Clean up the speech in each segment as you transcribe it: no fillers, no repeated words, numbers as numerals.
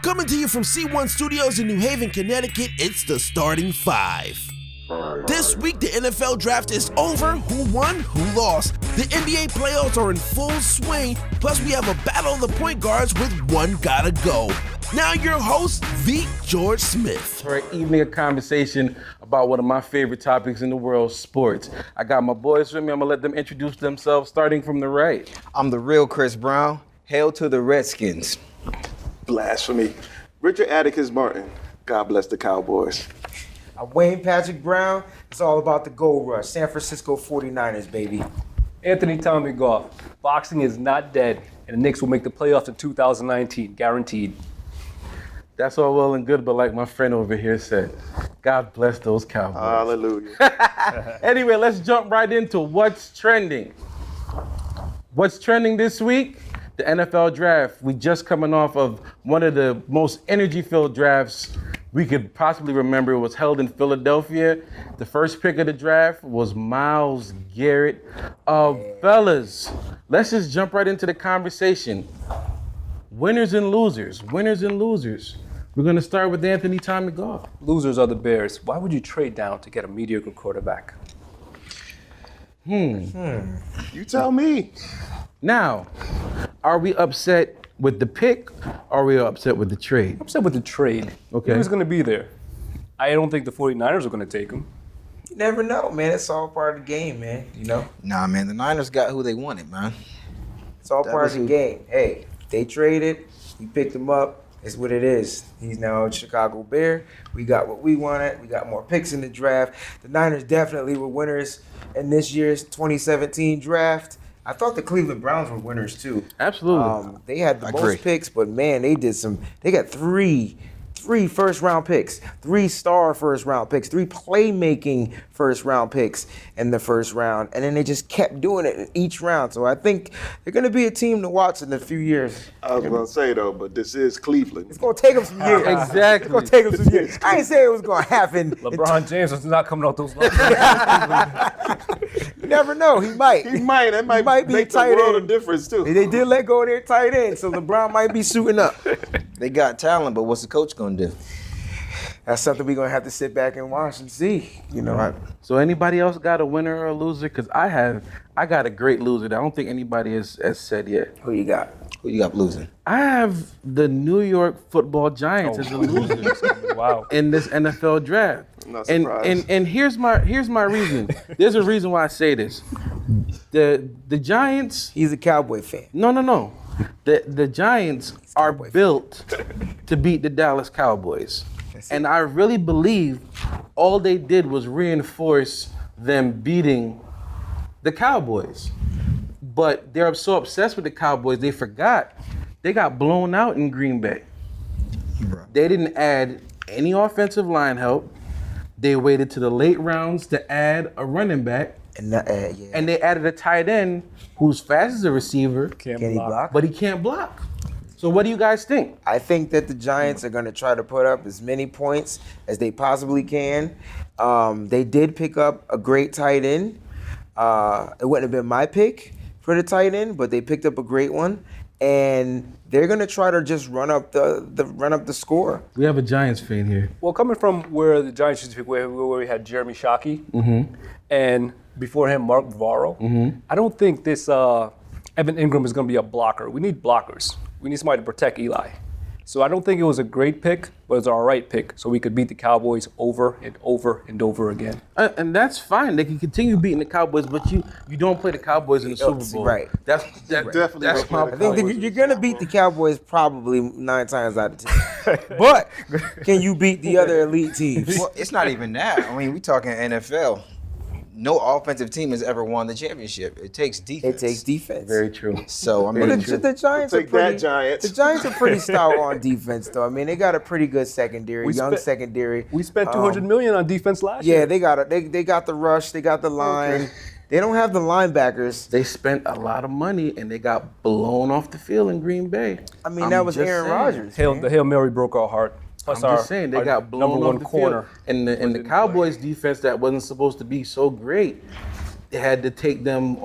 Coming to you from C1 Studios in New Haven, Connecticut, it's the Starting Five. This week, the NFL draft is over. Who won? Who lost? The NBA playoffs are in full swing. Plus, we have a battle of the point guards with one gotta go. Now, your host, V. George Smith. For an evening of conversation about one of my favorite topics in the world, sports. I got my boys with me. I'm gonna let them introduce themselves, starting from the right. I'm the real Chris Brown. Hail to the Redskins. Blasphemy. Richard Atticus Martin. God bless the Cowboys. I'm Wayne Patrick Brown. It's all about the gold rush. San Francisco 49ers, baby. Anthony Tommy Goff. Boxing is not dead, and the Knicks will make the playoffs in 2019, guaranteed. That's all well and good, but like my friend over here said, God bless those Cowboys. Hallelujah. Anyway, let's jump right into what's trending. What's trending this week? The NFL draft. We just coming off of one of the most energy-filled drafts we could possibly remember. It was held in Philadelphia. The first pick of the draft was Myles Garrett. Fellas, let's just jump right into the conversation. Winners and losers. Winners and losers. We're going to start with Anthony Tommy Goff. Losers are the Bears. Why would you trade down to get a mediocre quarterback? You tell me. Now, are we upset with the pick or are we upset with the trade? I'm upset with the trade. Okay. He was going to be there. I don't think the 49ers are going to take him. You never know, man. It's all part of the game, man. You know? Nah, man, the Niners got who they wanted, man. It's all That part was of the who- game. Hey, they traded. We picked him up. It's what it is. He's now a Chicago Bear. We got what we wanted. We got more picks in the draft. The Niners definitely were winners in this year's 2017 draft. I thought the Cleveland Browns were winners too. Absolutely. They had the Agree. most picks, but man, they got three first round picks, 3 star first round picks, 3 playmaking first round picks in the first round. And then they just kept doing it in each round. So I think they're going to be a team to watch in a few years. I was going to say, though, but this is Cleveland. It's going to take them some years. Exactly. It's going to take them some years. I ain't saying it was going to happen. LeBron James is not coming out those lines. You never know. He might. He might. That might, be make the tight world end. of difference, too. They did let go of their tight end, so LeBron might be suiting up. They got talent, but what's the coach gonna do? That's something we're going to have to sit back and watch and see. You know, So anybody else got a winner or a loser? Because I got a great loser that I don't think anybody has said yet. who you got? Who you got losing? I have the New York Football Giants as a loser Wow. in this NFL draft. I'm not and surprised. and here's my reason. There's a reason why I say this. The Giants. He's a Cowboy fan. No. The Giants are Cowboy fan. built to beat the Dallas Cowboys. And I really believe all they did was reinforce them beating the Cowboys. But they're so obsessed with the Cowboys, they forgot they got blown out in Green Bay. They didn't add any offensive line help. They waited to the late rounds to add a running back. And And they added a tight end who's fast as a receiver, can he block? but he can't block. So what do you guys think? I think that the Giants are going to try to put up as many points as they possibly can. They did pick up a great tight end. It wouldn't have been my pick for the tight end, but they picked up a great one. And they're going to try to just run up the score. We have a Giants fan here. Well, coming from where the Giants used to pick, where we had Jeremy Shockey, and before him, Mark Varro, I don't think this Evan Ingram is going to be a blocker. We need blockers. We need somebody to protect Eli. So I don't think it was a great pick, but it was an all right pick, so we could beat the Cowboys over and over and over again. And that's fine. They can continue beating the Cowboys, but you don't play the Cowboys in the Super Bowl. Right. That's Definitely That's don't my play I think that you're going to beat the Cowboys probably 9 times out of 10. But can you beat the other elite teams? Well, it's not even that. I mean, we talking NFL. No offensive team has ever won the championship. It takes It defense. takes defense. Very true. So, I Well, mean, the Giants are Take that, pretty. Giants. The Giants are pretty stout on defense, though. I mean, they got a pretty good secondary, We young spent- secondary. We spent $200 million on defense last year. Yeah, they got they got the rush, they got the line. They don't have the linebackers. They spent a lot of money and they got blown off the field in Green Bay. I mean, I'm that was just Aaron saying. Rodgers. The Hail Mary broke our heart. Plus I'm just saying they our got blown number off one the corner. field. And the Cowboys defense that wasn't supposed to be so great, they had to take them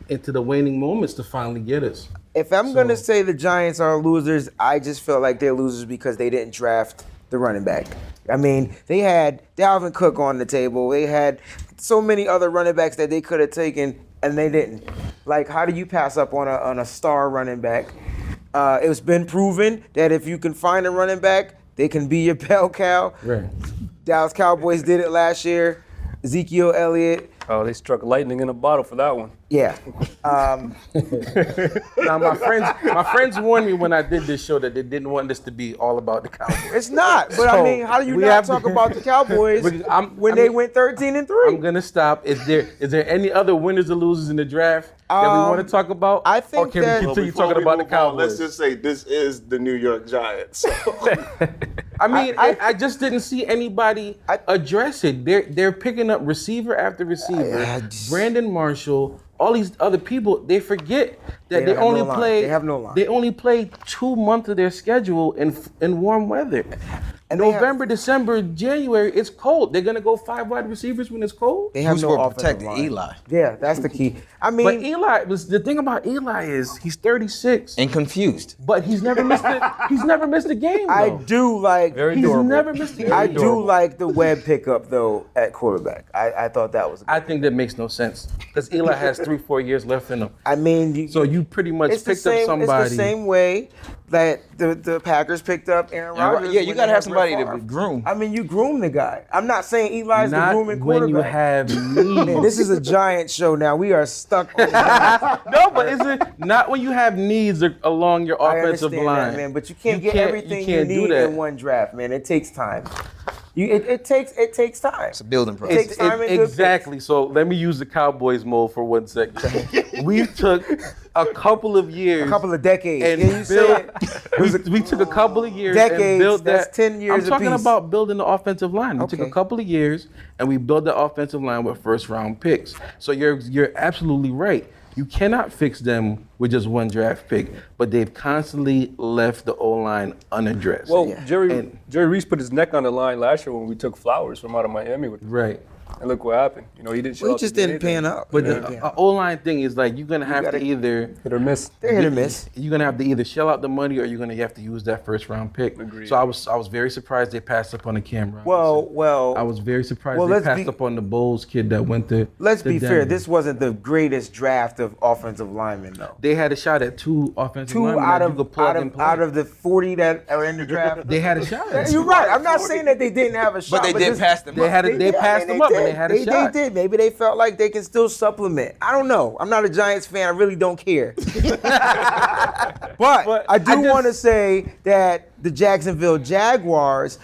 into the waning moments to finally get us. If I'm gonna say the Giants are losers, I just feel like they're losers because they didn't draft the running back. I mean, they had Dalvin Cook on the table. They had so many other running backs that they could have taken, and they didn't. Like, how do you pass up on a star running back? It's been proven that if you can find a running back, they can be your bell cow. Right. Dallas Cowboys did it last year. Ezekiel Elliott. Oh, they struck lightning in a bottle for that one. Yeah. Now my friends warned me when I did this show that they didn't want this to be all about the Cowboys. It's not. But I So, mean, how do you we not have talk to- about the Cowboys when they went 13-3? I'm gonna stop. Is there any other winners or losers in the draft that we want to talk about? I think or can that- we Well, continue before talking we about the move on, Cowboys? let's just say this is the New York Giants. I mean, I just didn't see anybody address it. They're picking up receiver after receiver. Brandon Marshall, all these other people. They forget that They they have only no line. play. They have no line. They only play 2 months of their schedule in warm weather. And they have- November, December, January, it's cold. They're gonna go 5 wide receivers when it's cold. They have Who's no going to offensive protect line. Eli? Yeah, that's the key. I mean, But the thing about Eli is he's 36, And confused. but he's never missed a game. I though. do like. Very He's adorable. never missed a game. I do like the Webb pickup though at quarterback. I thought that was. I think that makes no sense because Eli has 3-4 years left in him. I mean, So you pretty much it's the picked same. up somebody. It's the same way that the Packers picked up Aaron Rodgers. Yeah, you when got to they have had Brett somebody to Favre. groom. I mean, you groom the guy. I'm not saying Eli's the Not grooming when quarterback. you have needs. Man, this is a Giant show now. We are stuck on the No, but is it not when you have needs along your I offensive understand line? that, man, but you can't get everything you can't do need that. in one draft, man. It takes time. It takes time. It's a building It process. takes time and good Exactly. So let me use the Cowboys mode for 1 second. We took a couple of years, A couple of decades. and Yeah, you said we took a couple of years Decades, and built that. that's 10 years I'm talking apiece. about building the offensive line. We took Okay. a couple of years and we built the offensive line with first round picks. So you're absolutely right. You cannot fix them with just one draft pick, but they've constantly left the O-line unaddressed. Well, Jerry And- Reese put his neck on the line last year when we took Flowers from out of Miami with him. right. And look what happened. You know, he didn't show We up to just do didn't pan anything. up. But Yeah. the O-line thing is like you're gonna have gotta- to either Hit or miss. They're hit or miss. you're gonna have to either shell out the money or you're gonna have to use that first round pick. Agreed. So I was very surprised they passed up on the Cam Robinson. Well, I was very surprised well, they let's passed be- up on the Bowles kid that went to. let's to be Denver. fair. This wasn't the greatest draft of offensive linemen, though. They had a shot at 2 offensive Two linemen out that you of could plug and play. out of the 40 that are in the draft. They had a shot. At You're right. I'm not saying that they didn't have a shot, But they did this- pass them They up. had a, they passed them up and they had a shot. They did. Maybe they felt like they can still supplement. I don't know. I'm not a Giants fan. I really don't care. But I do want to say that the Jacksonville Jaguars,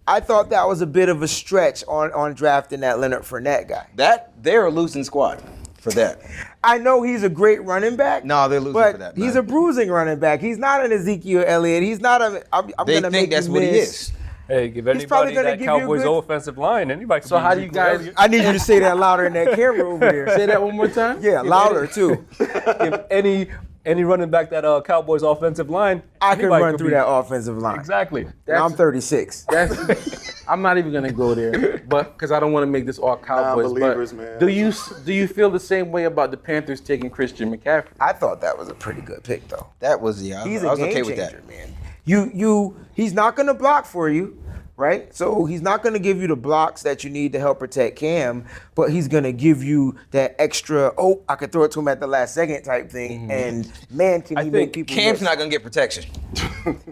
I thought that was a bit of a stretch on drafting that Leonard Fournette guy. They're a losing squad for that. I know he's a great running back. No, they're losing but for that, he's man. a bruising running back. He's not an Ezekiel Elliott. He's not a. I'm They gonna think make that's you what he miss. is. Hey, give He's probably anybody gonna that give you a Cowboys good- offensive line. Anybody can So be how do you Ezekiel guys Elliott. I need you to say that louder in that camera over there. say that one more time? Yeah, louder too. Give any running back that Cowboys offensive line? I can anybody run could through be- that offensive line. Exactly. And I'm 36. I'm not even gonna go there, but because I don't want to make this all Cowboys. Non-believers, But man. do you feel the same way about the Panthers taking Christian McCaffrey? I thought that was a pretty good pick, though. That was I He's was a game okay with changer, that. man. He's not going to block for you, right? So he's not going to give you the blocks that you need to help protect Cam, but he's going to give you that extra, I could throw it to him at the last second type thing, and man, can he think make people Cam's miss. not gonna get protection.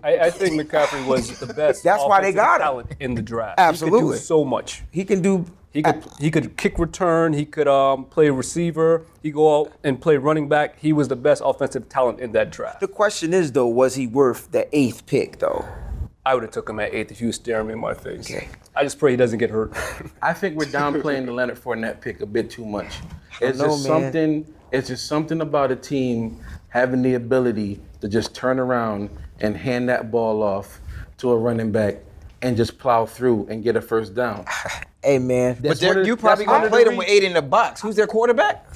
I think McCaffrey was the best. That's why they offensive got him. talent in the draft. Absolutely. He could do so much. He can do. He could kick return. He could play receiver. He go out and play running back. He was the best offensive talent in that draft. The question is, though, was he worth the 8th pick, though? I would have took him at 8th if you was staring me in my face. Okay. I just pray he doesn't get hurt. I think we're downplaying the Leonard Fournette pick a bit too much. It's know, just man. something. It's just something about a team having the ability to just turn around and hand that ball off to a running back and just plow through and get a first down. Hey, man. But you probably gonna play them with 8 in the box. Who's their quarterback?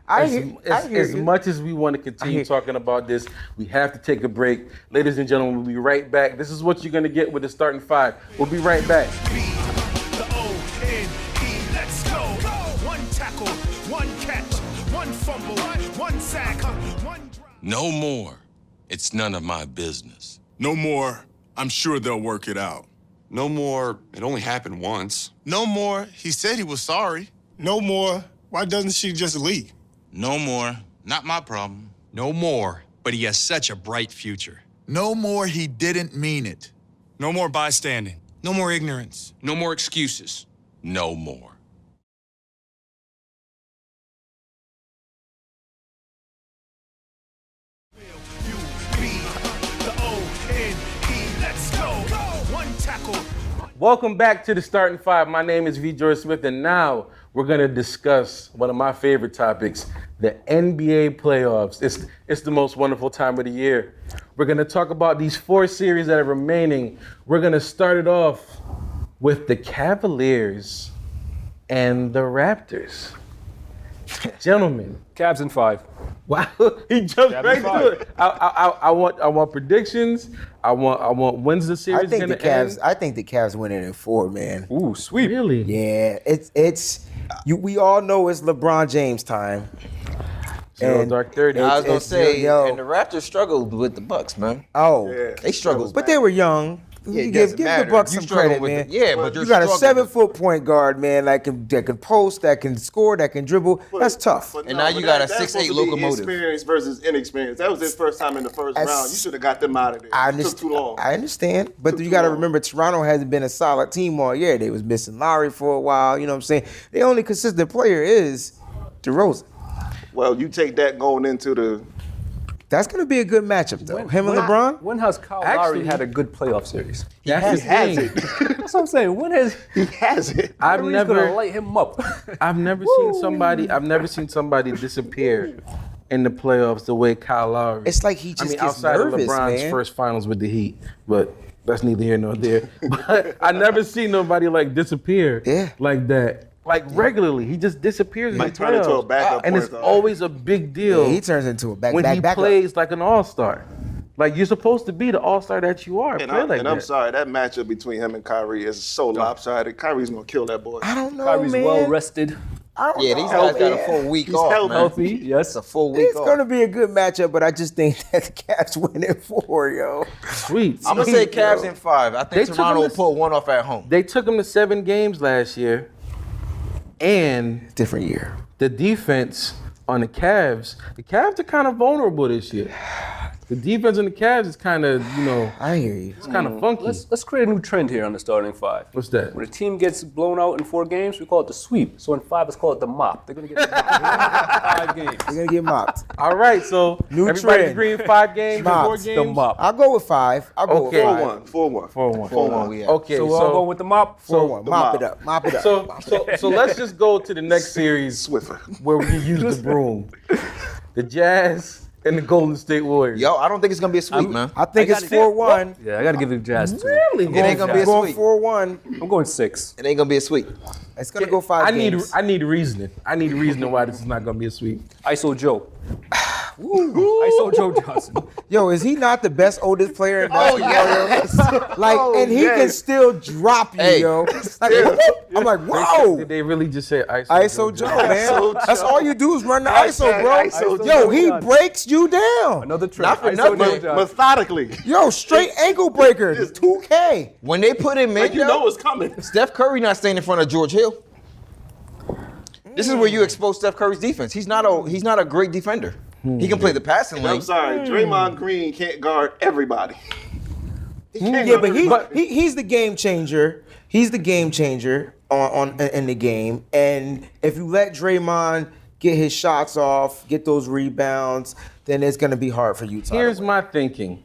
I hear As you. much as we want to continue talking about this, we have to take a break. Ladies and gentlemen, we'll be right back. This is what you're going to get with the starting 5. We'll be right back. The O-N-E, let's go. One tackle, one catch, one fumble, one sack, one drive. No more. It's none of my business. No more. I'm sure they'll work it out. No more. It only happened once. No more. He said he was sorry. No more. Why doesn't she just leave? No more. Not my problem. No more, but he has such a bright future. No more, he didn't mean it. No more bystanding. No more ignorance. No more excuses. No more. Let's go. One tackle. Welcome back to the Starting Five. My name is V. George Smith, and now we're going to discuss one of my favorite topics, the NBA playoffs. It's the most wonderful time of the year. We're going to talk about these 4 series that are remaining. We're going to start it off with the Cavaliers and the Raptors. Gentlemen. Cavs in 5. Wow, he jumped Cavs right in to 5. it. I want predictions. I want when's the series I think gonna the Cavs. end? I think the Cavs win it in 4, man. Ooh, sweep. Really? Yeah, it's we all know it's LeBron James time. Zero And dark 30. I was gonna say, yo. and the Raptors struggled with the Bucks, man. Oh, They struggled. but they were young. Yeah, You it give doesn't the matter. Bucks You some struggle credit, with man. it. Yeah, but you're you got a struggling. 7-foot point guard, man, that can post, that can score, that can dribble. That's tough. But And now you got a that's 6'8" supposed to be locomotive. Experience versus inexperience. That was his first time in the first That's- round. You should have got them out of there. I It took too long. understand, but Took you too got to long. remember Toronto hasn't been a solid team all year. They was missing Lowry for a while. You know what I'm saying? The only consistent player is DeRozan. Well, you take that going into the. That's going to be a good matchup, though. Him and LeBron. When has Kyle Actually- Lowry had a good playoff series? That's the has thing. it. That's what I'm saying. When has He has it. I've Lowry's never gonna light him up? I've never seen somebody disappear in the playoffs the way Kyle Lowry. It's like he just gets outside nervous, of LeBron's man. first finals with the Heat, but that's neither here nor there. But I never seen nobody like disappear like that. Like regularly, he just disappears in the Might turn into a playoffs. backup and it's point guard. always a big deal Yeah, he turns into a when he backup. plays like an all-star. Like you're supposed to be the all-star that you are. And, Play like I'm that. sorry, that matchup between him and Kyrie is so lopsided. Kyrie's gonna kill that boy. I don't know, Kyrie's man. well rested, Yeah, these guys got a full week off, healthy. man. healthy. Yes. It's a full week It's off. going to be a good matchup, but I just think that the Cavs win it 4, yo. Sweet. I'm gonna say Cavs in 5. I They think took Toronto him will to- pull one off at home. They took him to 7 games last year, and Different year. the defense on the Cavs are kind of vulnerable this year. The defense on the Cavs is kind of, I hear you. it's kind of funky. Let's create a new trend here on the starting 5. What's that? When a team gets blown out in 4 games, we call it the sweep. So in 5, let's call it the mop. They're gonna get the mop. 5 games. They're going to get mopped. All right, so New everybody's trend. agreeing 5 games, Mopped. 4 The games. The mop. I'll go with 5. I'll go Okay. with 5. 4-1. 4-1. 4-1 we have. Okay, So we're all going with the mop. 4-1. Mop mop. it up. Mop it up. so let's just go to the next series Swiffer. where we use the broom. The Jazz and the Golden State Warriors. Yo, I don't think it's gonna be a sweep, man. I think it's 4-1. Yeah, I gotta give it Jazz too. Really? It ain't gonna be a Going sweep. 4-1. I'm going 6. It ain't gonna be a sweep. It's going to go 5 games. I need reasoning. I need reasoning why this is not gonna be a sweep. ISO Joe. ISO Joe Johnson. Yo, is he not the best oldest player in basketball? Yo? Like, and he can still drop you, Hey. yo. Like, I'm like, whoa. Did they really just say ISO? ISO Joe, man. That's all you do is run the ISO, bro. ISO Yo, Joe he Johnson. breaks you down. Another trend. Not for ISO nothing. Joe Johnson. Methodically. Yo, straight ankle breaker. 2K. When they put him in, Like you yo, know it's coming. Steph Curry not staying in front of George Hill. This is where you expose Steph Curry's defense. He's not a great defender. He can play the passing I'm lane. sorry, Draymond Green can't guard everybody. He can't Yeah, guard but everybody. he's the game changer. He's the game changer in the game. And if you let Draymond get his shots off, get those rebounds, then it's going to be hard for Utah. Here's to win. my thinking.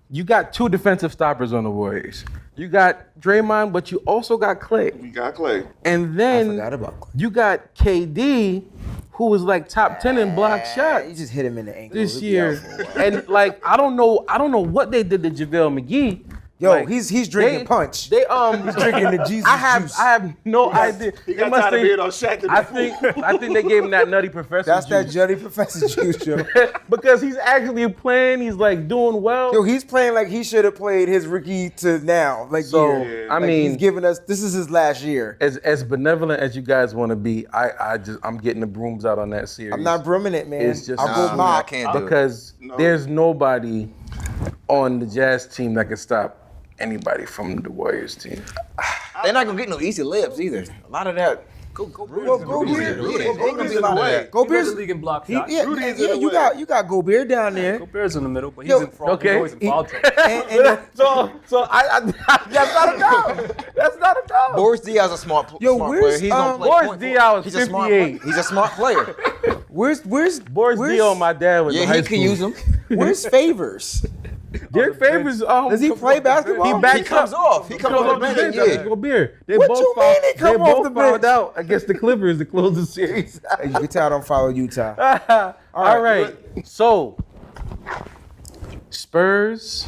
You got 2 defensive stoppers on the Warriors. You got Draymond, but you also got Clay. We got Clay. And then forgot about Clay. you got KD, who was like top 10 in block You shots just hit him in the ankle. this He'll be out year. for a while. And like I don't know what they did to JaVale McGee, Yo, Like, he's drinking punch. They He's drinking the Jesus I have juice. I have no idea. He They got must tired of think- being on Shaq today. I think they gave him that Nutty Professor That's that juice. Juddy Professor juice, yo. Because he's actually playing. He's like doing well. Yo, he's playing like he should have played his rookie to now. Like, So, year. I Like, mean- he's giving us. This is his last year. as benevolent as you guys want to be, I'm getting the brooms out on that series. I'm not brooming it, man. It's just I'll go I mock. can't do it. because there's nobody on the Jazz team that can stop anybody from the Warriors team. They're not gonna get no easy layups either. A lot of that. Go Beard. Ain't gonna be a lot of that. Go He led the Beard. league in block He, shots. yeah, Rudy's yeah, in the you way. got Go Beard down there. Bears in the middle, but he's Yo, in fraud. okay. He's always in foul trouble. And So that's not a doubt. That's not a doubt. Boris Diaw's a smart Yo, player. where's, He's gonna play Boris point Diaw forward. is He's a smart 58. player. He's a smart player. where's Boris where's- Diaw, my dad was in Yeah, high he school. can use him. Where's Favors? Derek Favors. Does he play basketball? He backs He comes up. off. He comes off the bench. Yeah. Go Beer. They What both you fouled, mean he come they off both the fouled bench? out against the Clippers to close the series. Hey, you can tell I don't follow Utah. All right. So, Spurs,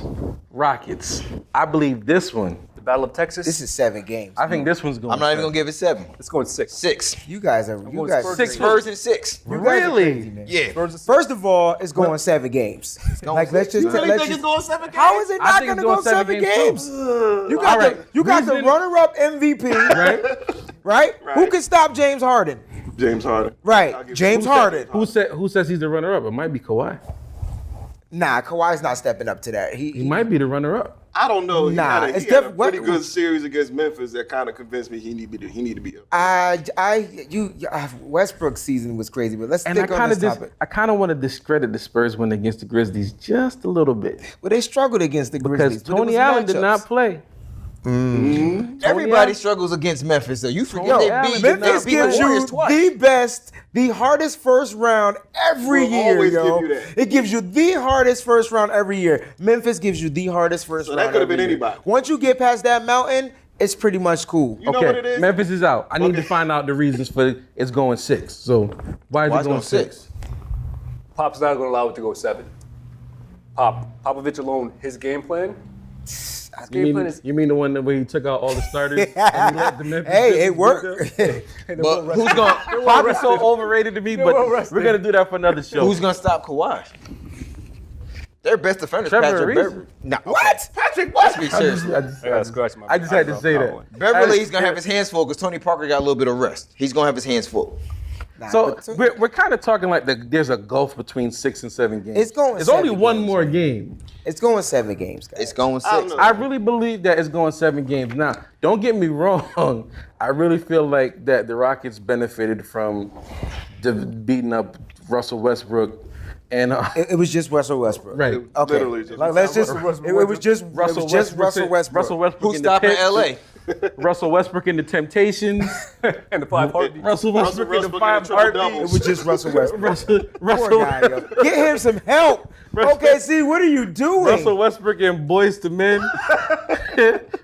Rockets. I believe this one. The Battle of Texas. This is 7 games. I think this one's going. I'm not even gonna give it 7. It's going 6. 6. You guys are. You going guys. Spurs. Six Spurs and 6. You guys are Really? crazy, man. Yeah. First of all, it's going 7 games. Like let's just. You really let's think just it's going 7 games? how is it I not think going it's to go going 7 7 games? games, You got All right. you got the Reason- runner-up MVP, right? Who can stop James Harden? James Harden. Right, I'll give James you- Harden. Who says he's the runner-up? It might be Kawhi. Nah, Kawhi's not stepping up to that. He might be the runner-up. I don't know. Nah, he it's had a def- pretty what- good series against Memphis that kind of convinced me he need to be up. Westbrook's season was crazy, but let's And I stick on kind this of topic. I kind of want to discredit the Spurs win against the Grizzlies just a little bit Well, they struggled against the because Grizzlies. but it Tony was Allen did matchups. not play. Everybody Allen- struggles against Memphis, though. You forget Yo, they Allen beat, did Memphis beat the gives Warriors you twice. the best, the hardest first round every Will year, always yo. give you that. It gives you the hardest first round every year. Memphis gives you the hardest first So round. that could have been every year. anybody. Once you get past that mountain, it's pretty much cool. You know what it is? Memphis is out. I need to Okay. find out the reasons for it's going 6. So why is Why it it's going going 6? Pop's not going to allow it to go 7. Popovich alone, his game plan. His game plan is You mean the one where he took out all the starters and he let the Memphis Hey, Grizzlies it worked. But who's gonna Pop is so overrated to me, but well rested. we're gonna do that for another show. who's gonna stop Kawhi? Their best defender is Trevor Patrick Ariza. Beverly. Nah, What? Patrick what? Seriously. I gotta scratch my. I just had to eyebrow say for that. one. Beverly's gonna have his hands full because Tony Parker got a little bit of rest. He's gonna have his hands full. So we're kind of talking like there's a gulf between 6 and 7 games. It's going It's only 7 one games. more game. It's going 7 games, guys. It's going 6. I don't know. I really believe that it's going 7 games. Now, don't get me wrong. I really feel like that the Rockets benefited from beating up Russell Westbrook and It was just Russell Westbrook. right. Okay. Literally just- Like, let's just. It was just Russell Westbrook. Russell Westbrook. Russell Westbrook. Who's in the stopping Pits, LA? Russell Westbrook in the Temptations. And the 5 heartbeats. Russell Westbrook in the Westbrook 5 in the triple-double. It heartbeats. was just Russell Westbrook. Russell, Poor guy, yo. Get him some help. Okay, see, what are you doing? Russell Westbrook in Boys to Men.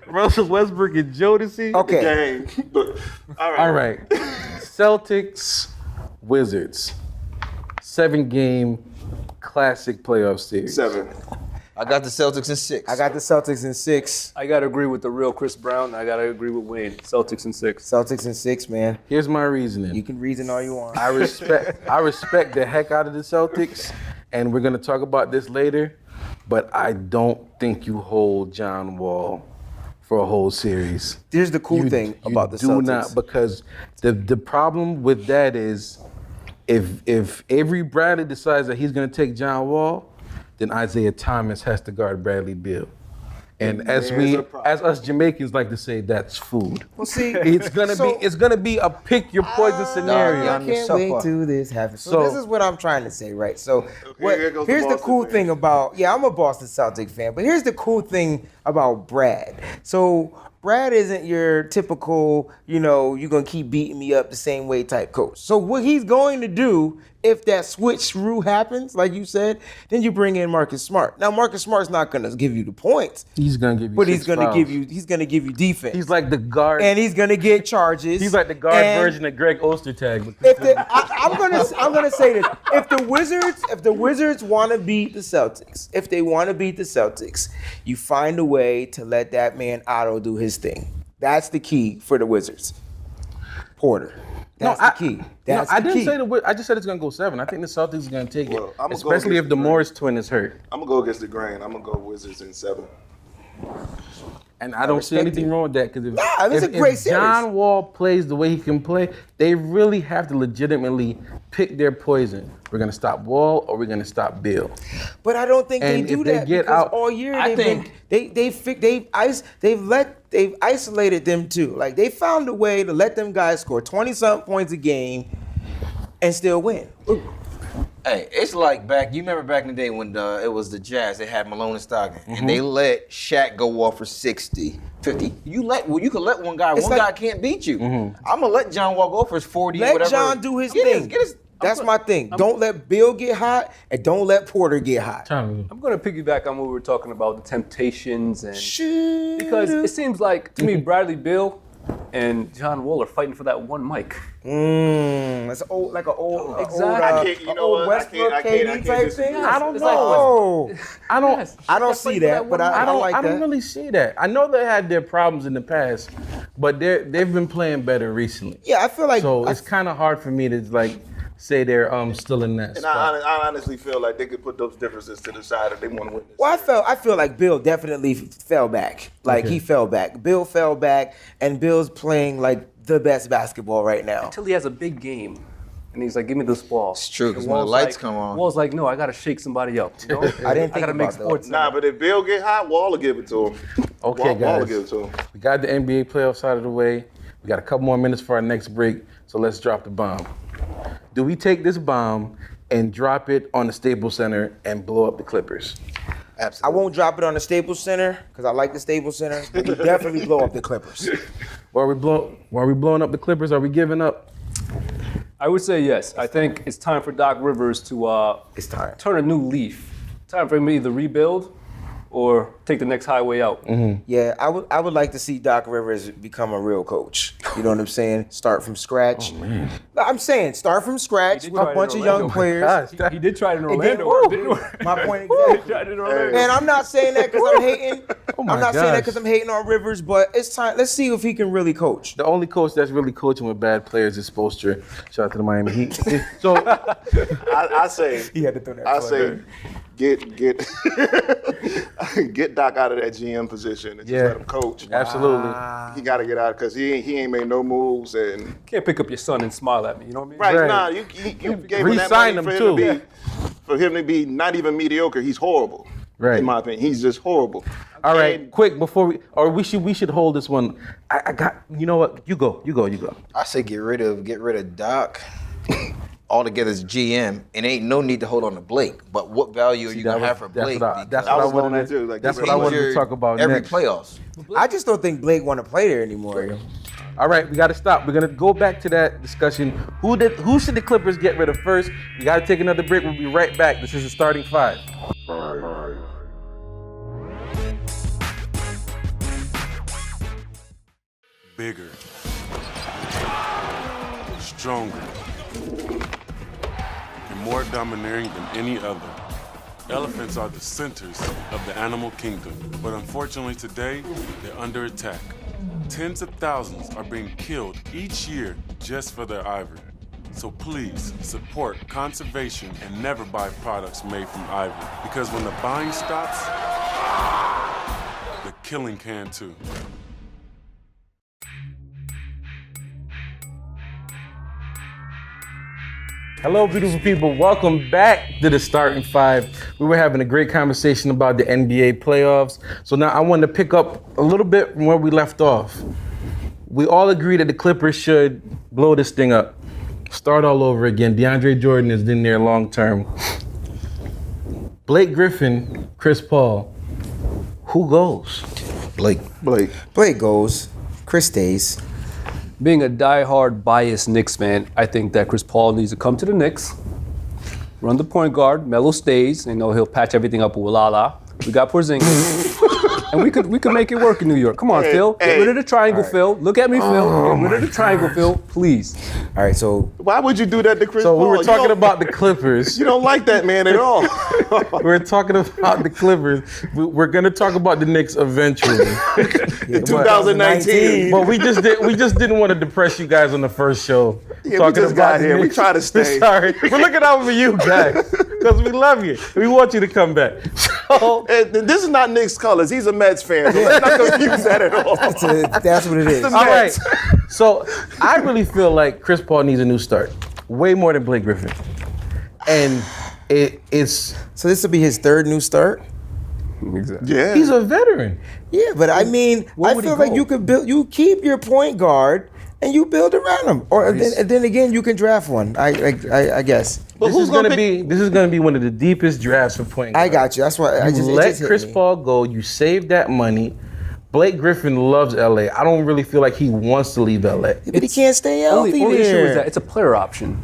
Russell Westbrook in Jodeci. Okay. Game. Look, all right. All right. Celtics, Wizards. 7-game classic playoff series. 7. I got the Celtics in 6. I got the Celtics in 6. I gotta agree with the real Chris Brown. I gotta agree with Wayne. Celtics in 6. Celtics in 6, man. Here's my reasoning. You can reason all you want. I respect the heck out of the Celtics, and we're gonna talk about this later. But I don't think you hold John Wall for a whole series. Here's the cool thing about the do Celtics. not, because the problem with that is if Avery Bradley decides that he's gonna take John Wall, then Isaiah Thomas has to guard Bradley Beal. And as us Jamaicans like to say, that's food. Well, see, It's gonna be a pick your poison scenario. I can't wait to this happens. So So- this is what I'm trying to say, right? So here goes the here's the Boston cool fan. thing about, I'm a Boston Celtic fan, but here's the cool thing about Brad. So Brad isn't your typical, you're going to keep beating me up the same way type coach. So what he's going to do if that switcheroo happens, like you said, then you bring in Marcus Smart. Now Marcus Smart's not gonna give you the points. He's gonna give you. But six he's gonna fouls. give you defense. He's like the guard. and he's gonna get charges. He's like the guard And version of Greg Ostertag. I'm gonna say this: if the Wizards want to beat the Celtics, you find a way to let that man Otto do his thing. That's the key for the Wizards. Porter. That's the key. That's I the didn't key. say I just said it's gonna go 7. I think the Celtics are gonna take Well, it, I'ma go especially if against the the Morris twin is hurt. I'm gonna go against the grain. I'm gonna go Wizards in 7. And I don't see anything wrong with that because it's a great if series. John Wall plays the way he can play, they really have to legitimately pick their poison. We're gonna stop Wall or we're gonna stop Bill. But I don't think And they do if they that get because out- all year I they've isolated them too. Like they found a way to let them guys score 20-something points a game and still win. Hey, it's like you remember back in the day when it was the Jazz, they had Malone and Stockton, and they let Shaq go off for 60, 50. You can let one guy, guy can't beat you. I'm gonna let John Wall go for his 40, Let whatever. John do his thing. That's my thing. Don't let Bill get hot and don't let Porter get hot. I'm going to piggyback on what we were talking about, the Temptations, and because it seems like to me Bradley Beal and John Wall are fighting for that one mic. That's old, like an old, Exactly. Westbrook KD type thing. I don't It's know. like, I don't see that, but I don't like I that. don't really see that. I know they had their problems in the past, but they've been playing better recently. Yeah, I feel like So it's kind of hard for me to say they're still in that And spot. I honestly feel like they could put those differences to the side if they want to win this. Well, I feel like Bill definitely fell back. He fell back. Bill fell back, and Bill's playing like the best basketball right now. Until he has a big game. And he's like, give me this ball. It's true, because And when the Wall's lights like- come on. Wall's like, no, I got to shake somebody up. You know? I didn't think gotta make about that. sports. Nah, but if Bill get hot, Wall will give it to him. Okay, Wall will guys. give it to him. We got the NBA playoffs out of the way. We got a couple more minutes for our next break, so let's drop the bomb. Do we take this bomb and drop it on the Staples Center and blow up the Clippers? I won't drop it on the Staples Center because I like the Staples Center, but we definitely blow up the Clippers. While we blowing up the Clippers, are we giving up? I would say yes. I think it's time for Doc Rivers to It's time. turn a new leaf. Time for him to either rebuild or take the next highway out. Yeah, I would like to see Doc Rivers become a real coach. You know what I'm saying? Start from scratch. I'm saying start from scratch He did with a try it bunch in of young Orlando. players. He did try it in It Orlando. didn't work. It didn't work. My point He exactly. tried it in Orlando. And I'm not saying that because I'm hating. my I'm not saying that gosh. because I'm hating on Rivers, but it's time. Let's see if he can really coach. The only coach that's really coaching with bad players is Spoelstra. Shout out to the Miami Heat. So I say, He had to throw that. I plug say, in. get Doc out of that GM position and just Yeah. let him coach. absolutely. He got to get out because he ain't made no moves and Can't pick up your son and smile at me. You know what I mean? right, Right. nah, you gave him that Re-sign money him, for him to be not even mediocre. He's horrible. Right. In my opinion, he's just horrible. All right, And quick before we should hold this one. I got, you know what? You go. I say get rid of Doc altogether as GM, and ain't no need to hold on to Blake. But what value are you gonna have for Blake? That's I what I was on wanted that too, like, that's get what I rid of wanted to Injured talk about every next. playoffs. I just don't think Blake want to play there anymore. Yo. All right, we got to stop. We're gonna go back to that discussion. Who should the Clippers get rid of first? We got to take another break. We'll be right back. This is the starting five. Bigger, stronger, and more domineering than any other. Elephants are the centers of the animal kingdom, but unfortunately today, they're under attack. Tens of thousands are being killed each year just for their ivory. So please support conservation and never buy products made from ivory, because when the buying stops, the killing can too. Hello, beautiful people. Welcome back to the starting five. We were having a great conversation about the NBA playoffs. So now I want to pick up a little bit from where we left off. We all agree that the Clippers should blow this thing up. Start all over again. DeAndre Jordan is in there long term. Blake Griffin, Chris Paul. Who goes? Blake. Blake goes. Chris stays. Being a diehard biased Knicks fan, I think that Chris Paul needs to come to the Knicks run the point guard. Melo stays. He'll patch everything up with Lala. We got Porzingis, and we could make it work in New York. Come on, Phil. Get rid of the triangle, Phil. Look at me, Phil. Get rid of the triangle, Phil, please. All right, so why would you do that to Chris So Paul? we were talking about the Clippers. You don't like that man at all. We're talking about the Clippers. We're gonna talk about the Knicks eventually. 2019. But we just didn't want to depress you guys on the first show. Yeah, we just got here. We try to stay. Sorry, we're looking out for you guys because we love you. We want you to come back. So, And this is not Nick's colors. He's a Mets fan. So let's not confuse that at all. that's what it is. The all right. Mets. So I really feel like Chris Paul needs a new start, way more than Blake Griffin, and it's. So this will be his third new start. Exactly. Yeah. He's a veteran. Yeah, but I mean, I feel like you keep your point guard and you build around him, or then again you can draft one. I guess. But This is gonna be one of the deepest drafts for point guard. I got you. That's why I just let it just hit Chris me. Paul go. You save that money. Blake Griffin loves LA. I don't really feel like he wants to leave LA. But he can't stay healthy Only issue there. is that it's a player option.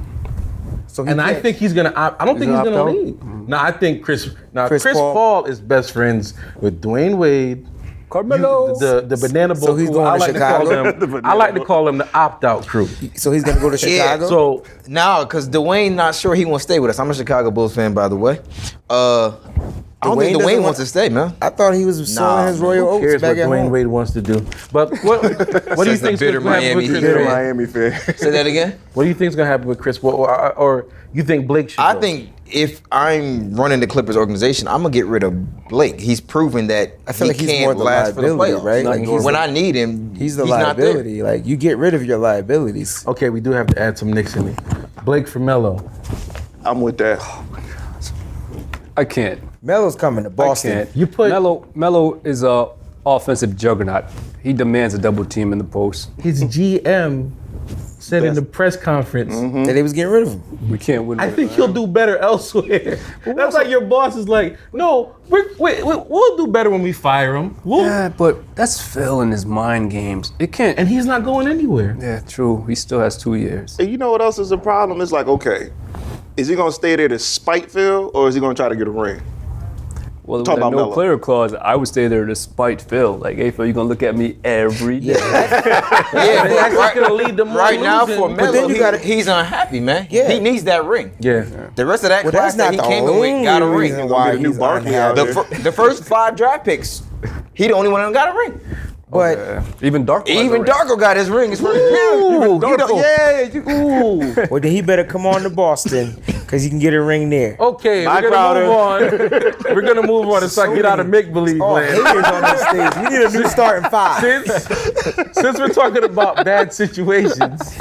So And I think he's gonna. I don't think he's gonna gonna opt out? leave. No, I think Chris Chris Paul. Paul is best friends with Dwayne Wade. Carmelo. The banana boat. So he's crew. going I to like Chicago? To call them, I like to call them the opt-out crew. So he's gonna go to Chicago. So No, because Dwayne not sure he wants to stay with us. I'm a Chicago Bulls fan, by the way. I don't think Dwayne Dwayne doesn't wants to stay, man. I thought he was selling his Royal who Oaks cares what back at Dwayne home. Wade wants to do? But what do you Says the think is bitter going to happen Miami with Heat Chris fan. Paul? Miami fan. Say that again. What do you think is going to happen with Chris Paul? Or you think Blake should I go? think if I'm running the Clippers organization, I'm gonna get rid of Blake. He's proven that I feel he like he's can't more the last for the liability, playoffs. right? Like he's when the- I need him, He's the not there. liability. Like you get rid of your liabilities. Okay, we do have to add some Knicks in it. Blake for Melo. I'm with that. I can't. Melo's coming to Boston. I can't. You put- Melo is a offensive juggernaut. He demands a double team in the post. His GM said in the press conference, That they was getting rid of him. We can't win. I think he'll do better elsewhere. That's like your boss is like, no, we'll do better when we fire him. Yeah, but that's Phil and his mind games. It can't. And he's not going anywhere. Yeah, true. He still has 2 years. And you know what else is a problem? It's like, okay, is he gonna stay there to spite Phil, or is he gonna try to get a ring? Well, with Talk a about no Melo. player clause, I would stay there to spite Phil. Like, hey, Phil, you gonna look at me every day. Yeah, That's right, going to lead to more right now losing. for But Melo, then you gotta- he's unhappy, man. Yeah. He needs that ring. Yeah. The rest of that Well, class that's that not he the came in with got a only ring. reason why Get a new he's Barkley out unhappy. The first 5 draft picks, he the only one that got a ring. But Even Darko. has a Even ring. Darko got his ring. It's for Ooh, Ooh. well, then he better come on to Boston because he can get a ring there. Okay, Bye, we're going to move on. We're going to move on and start get out of make-believe Oh, land. haters on this stage. We need a new starting five. Since we're talking about bad situations,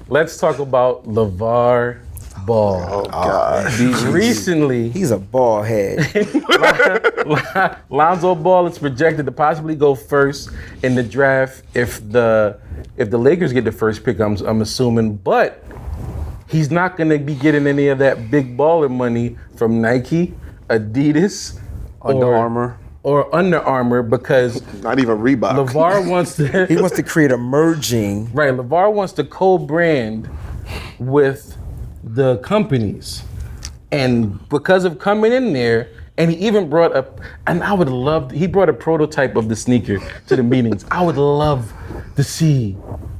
let's talk about LeVar Ball. Oh God. Recently, He's a ball head. Lonzo Ball is projected to possibly go first in the draft if the Lakers get the first pick. I'm assuming, but he's not going to be getting any of that big baller money from Nike, Adidas, Under Armour. or Under Armour because Not even Reebok. LeVar wants to. He wants to create a merging. Right, LeVar wants to co-brand with the companies. And because of coming in there, and he even brought up, and I would love, he brought a prototype of the sneaker to the meetings. I would love to see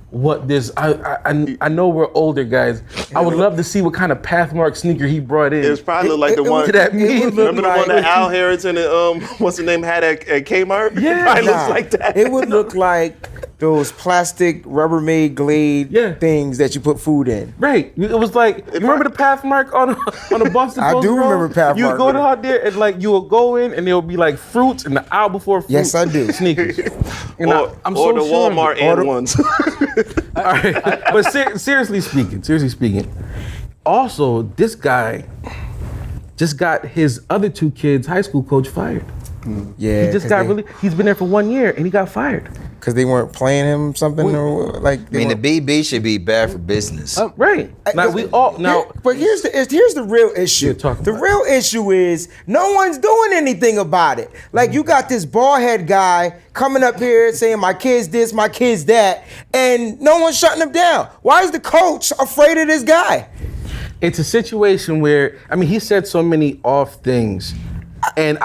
what this, I know we're older guys. I would love to see what kind of Pathmark sneaker he brought in. It was probably like the one. to that meeting. Remember the one that Al Harrington and what's the name had at Kmart? Yeah. It probably Nah, looks like that. It would look like those plastic Rubbermaid Glade Yeah. things that you put food in. Right. It was like, you remember the Pathmark on the Boston I Post do Road? remember Pathmark. You would go out there and like you would go in and there would be like fruits and the aisle before fruit. Yes, I do. Sneakers. And or I'm or so the sure of Walmart it. and ones. All right. But seriously speaking, also this guy just got his other 2 kids' high school coach fired. Yeah, He just got he's been there for 1 year and he got fired. because they weren't playing him something or like. I mean, the BB should be bad for business. Right. Now we all But here's the real issue. talk The about real issue is no one's doing anything about it. Like you got this bald head guy coming up here saying my kid's this, my kid's that, and no one's shutting him down. Why is the coach afraid of this guy? it's a situation where, I mean, he said so many off things. And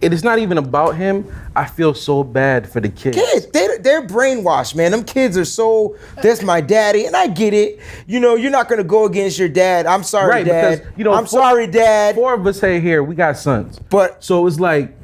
it is not even about him. I feel so bad for the kids. Kids, they're brainwashed, man. Them kids are so, that's my daddy, and I get it. You know, you're not gonna go against your dad. I'm sorry, Right, Dad. because, you know, I'm sorry, Dad. 4 of us here, we got sons. But so it's like,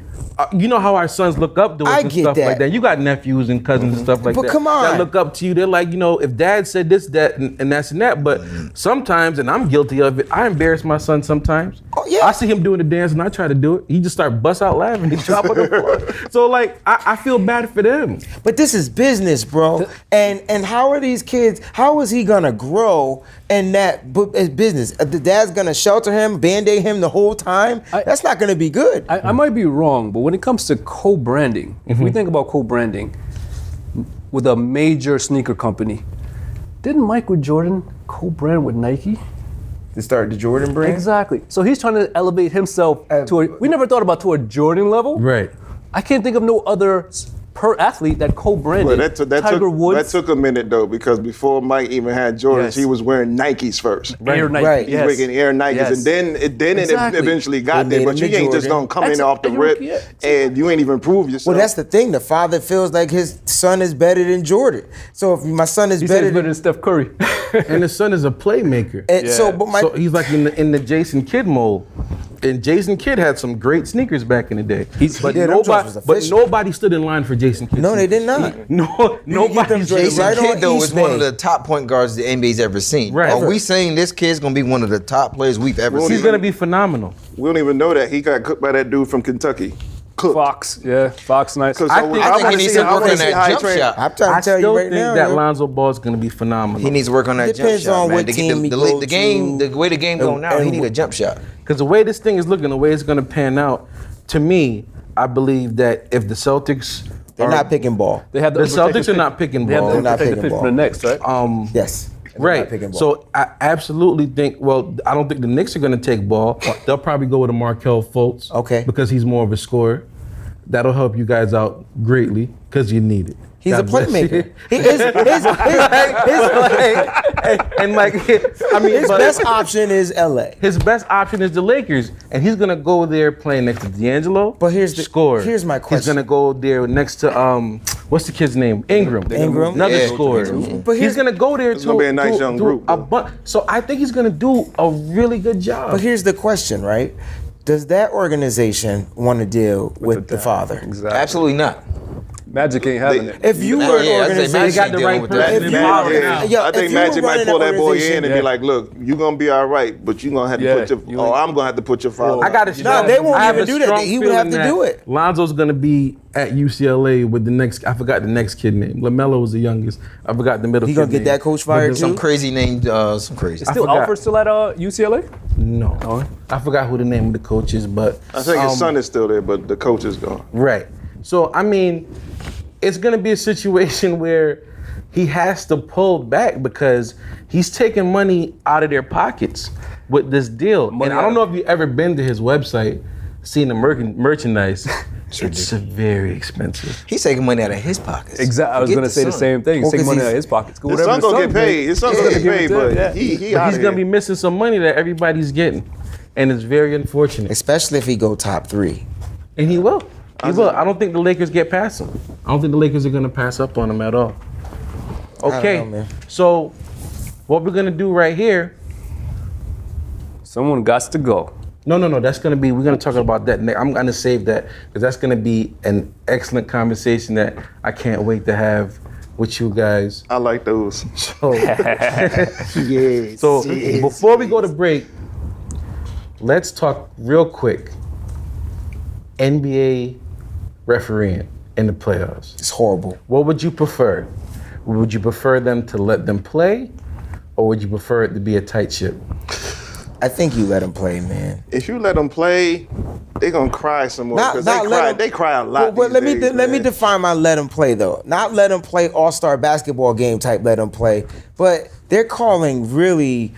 you know how our sons look up to us I and get stuff that. like that. You got nephews and cousins and stuff like But that. come on. That look up to you. They're like, you know, if Dad said this, that, and that's and that. But sometimes, and I'm guilty of it, I embarrass my son sometimes. Oh, yeah. I see him doing the dance and I try to do it. He just start bust out laughing. He drop on the floor. So like, I feel bad for them. But this is business, bro. And how are these kids? How is he gonna grow in that business? The dad's gonna shelter him, band-aid him the whole time. That's not gonna be good. I might be wrong, but when it comes to co-branding, if we think about co-branding with a major sneaker company, didn't Michael Jordan co-brand with Nike? To start the Jordan brand? Exactly. So he's trying to elevate himself to we never thought about to a Jordan level. Right. I can't think of no other per athlete that co-branded. Well, Tiger Woods. that took a minute though, because before Mike even had Jordans, Yes. he was wearing Nikes first. Air Nike. Right. He's Yes. wearing Air Nikes, Yes. and then Exactly. it eventually got They there. made But you him the ain't just Jordan. gonna come in That's off the it. rip, Yeah. and you ain't even prove yourself. Well, that's the thing. The father feels like his son is better than Jordan. So if my son is He better says better than Steph Curry. And his son is a playmaker. and so, but my So he's like in the Jason Kidd mold. And Jason Kidd had some great sneakers back in the day. But yeah, them joints was official. nobody stood in line for Jason Kidd. no, they sneakers. did not. No, nobody. them joints Jason right on Kidd, though, is East one of Bay. the top point guards the NBA's ever seen. Right. Are we saying this kid's gonna be one of the top players we've ever Well, seen? He's gonna be phenomenal. we don't even know that he got cooked by that dude from Kentucky. Cooked. Fox, yeah, Fox nice. 'Cause I so think- I think wanna he needs see- to I work wanna on see that how he jump train- shot. I'm trying I to tell still you right think now. that yo. Lonzo Ball is gonna be phenomenal. He needs to work on that Depends jump shot, on man. what To team get he the go game, to. the way the game going now, he And- need a jump shot. Because the way this thing is looking, the way it's gonna pan out, to me, I believe that if the Celtics They're not picking ball. They have the Celtics are not picking They have ball. the not protected picking pick ball. for the next, right? Yes. They're Right. not picking ball. So I absolutely think. Well, I don't think the Knicks are going to take ball. They'll probably go with a Markelle Fultz. Okay. Because he's more of a scorer. That'll help you guys out greatly because you need it. He's God a bless you. playmaker. And like, I mean, His but best option is LA. his best option is the Lakers, and he's gonna go there playing next to D'Angelo. But here's my He's question. gonna go there next to what's the kid's name? Ingram. Ingram. Another Yeah. scorer. But He's gonna go there It's gonna be a nice young group, though. So I think he's gonna do a really good job. But here's the question, right? Does that organization want to deal with the father? Exactly. Absolutely not. Magic ain't having it. If you Yeah, were an I'd say organization, Magic got the dealing right with person. that. if you Yeah, were, yeah. yo, I if think you were Magic might running pull that boy organization- in and be like, "Look, you're gonna be all right, but you're gonna have to Yeah, put you your. ain't- I'm gonna have to put your father." I got a strong. they won't I have even a do that. strong He would have feeling to do that it. Lonzo's gonna be at UCLA with the next. I forgot the next kid name. LaMelo was the youngest. I forgot the middle. He kid gonna get name. that coach But fired the- too? Some crazy named, some crazy. Still forgot. Alford still at UCLA? No, I forgot who the name of the coach is, but I think his son is still there, but the coach is gone. Right. So I mean, it's gonna be a situation where he has to pull back because he's taking money out of their pockets with this deal. Money and I don't out know if you've ever been to his website, seen the merchandise. It's very expensive. He's taking money out of his pockets. Exactly. I was Forget gonna the say the son. same thing. He's Well, taking 'cause money out of he's- his pockets. His Whatever son gonna get son paid. makes. His son gonna get give it paid, to him, but yeah. he But out he's of gonna here. be missing some money that everybody's getting, and it's very unfortunate. Especially if he go top 3. And he will. He will. I don't think the Lakers get past him. I don't think the Lakers are gonna pass up on him at all. Okay. know, man. So what we're gonna do right here. Someone got to go. No. That's gonna be. We're gonna talk about that next. I'm gonna save that because that's gonna be an excellent conversation that I can't wait to have with you guys. I like those. So, so before we go to break, let's talk real quick. NBA refereeing in the playoffs. It's horrible. What would you prefer? Would you prefer them to let them play, or would you prefer it to be a tight ship? I think you let him play, man. If you let them play, they gonna cry some more because they cry a lot. Well, let these days, me man. define my let him play though. Not let him play all-star basketball game type let him play, but they're calling really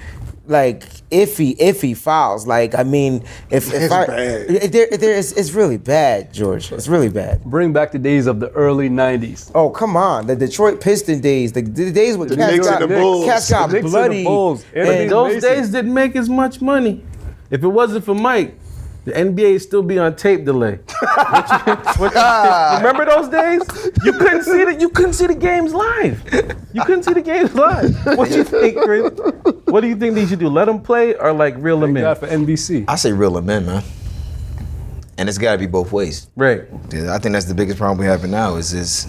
like iffy fouls. Like, I mean, it's really bad, George. It's really bad. Bring back the days of the early 90s. Oh, come on. The Detroit Piston days. The days when cats got bloody. And those days didn't make as much money. If it wasn't for Mike, the NBA would still be on tape delay. Remember those days? You couldn't see the games live. What do you think, Chris? What do you think they should do? Let them play or like reel them in? For NBC. I say reel them in, man. And it's got to be both ways. Right. I think that's the biggest problem we have now is it's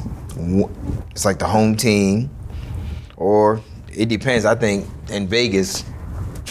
like the home team, or it depends. I think in Vegas.